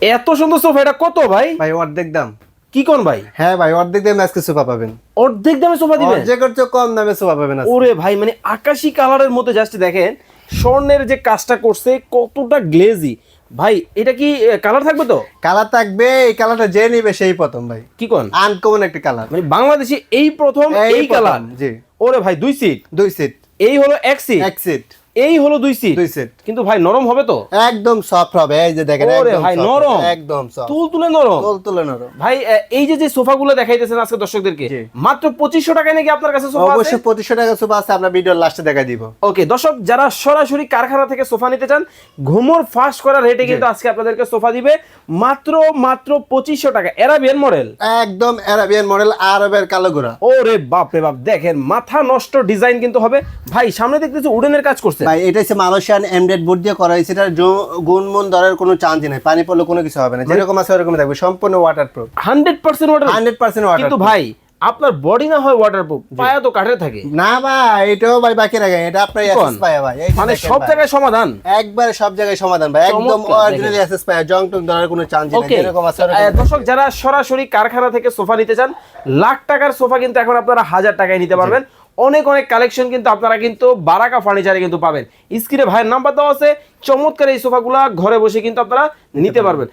এত সুন্দর সোফা, এটা কত ভাই? ভাই অর্ধেক দাম। কি কোন ভাই? হ্যাঁ ভাই অর্ধেক দামে আজকে সোফা পাবেন। অর্ধেক দামে সোফা দিবেন? অর্ধেকের চেয়ে কম দামে সোফা পাবেন আজকে। ওরে ভাই, মানে আকাশি কালারের মধ্যে জাস্ট দেখেন স্বর্ণের যে কাজটা করছে, কতটা গ্লেজি ভাই। এটা কি কালার থাকবে তো? কালার থাকবে, এই কালারটা যে নিবে সেই প্রথম ভাই। কি কোন? আনকমন একটা কালার, মানে বাংলাদেশে এই প্রথম এই কালার। জি। ওরে ভাই, 2 সিট। 2 সিট। এই হলো 1 সিট। 1 সিট। এই হলো 2 সিট। 2 সিট। কিন্তু ভাই নরম হবে তো? একদম সফট হবে, এই যে দেখেন ওরে একদম ভাই soft, নরম, একদম সফট, তুলতুলে নরম। তুলতুলে নরম। ভাই এই যে সোফাগুলো দেখাইতেছেন আজকে দর্শকদেরকে, জি। মাত্র 2500 টাকায় নাকি আপনার কাছে সোফা আছে? অবশ্যই 2500 টাকা সোফা আছে, আমরা ভিডিওর লাস্টে দেখাই দিব। ওকে দর্শক, যারা সরাসরি কারখানা থেকে সোফা নিতে চান, ঘুমোর ফাস্ট করা রেটে কিন্তু আজকে আপনাদেরকে সোফা দিবে মাত্র 2500 টাকা। অ্যারাবিয়ান মডেল, একদম অ্যারাবিয়ান মডেল, আরবের কালো গোরা। ওরে বাপ রে বাপ, দেখেন মাথা নষ্ট ডিজাইন কিন্তু হবে ভাই। সামনে দেখতেছি উডেনের কাজ করছে ভাই এটা হচ্ছে মালয়েশিয়ান এমডেড বোর্ড দিয়ে করা হয়েছে। এটার গুণমন ধরার কোনো চান্স নাই, পানি পড়লে কোনো কিছু হবে না, যেরকম আছে ওরকম থাকবে, সম্পূর্ণ ওয়াটারপ্রুফ। 100% ওয়াটার। 100% ওয়াটার। কিন্তু ভাই আপনার বডি না হয় ওয়াটারপ্রুফ, পায়া তো কাঠের থাকে। না ভাই, এটাও ভাই বাকি রাখে, এটা আপনার এসএস পায়া ভাই, এই যে মানে দেখেন সব ভাই, জায়গায় সমাধান। একবারে সব জায়গায় সমাধান ভাই, একদম চমৎকার, অরিজিনাল এসএস পায়া, জং টং ধরার কোনো চান্স নাই, ওকে যেরকম আছে ওরকম। দর্শক, যারা সরাসরি কারখানা থেকে সোফা নিতে চান, লাখ টাকার সোফা কিন্তু এখন আপনারা 1000 টাকায় নিতে পারবেন। অনেক অনেক কালেকশন কিন্তু আপনারা কিন্তু বারাকা ফার্নিচারে কিন্তু পাবেন। স্ক্রিনে ভাইয়ের নাম্বার দেওয়া আছে, চমৎকার এই সোফাগুলা ঘরে বসে কিন্তু আপনারা নিতে পারবেন।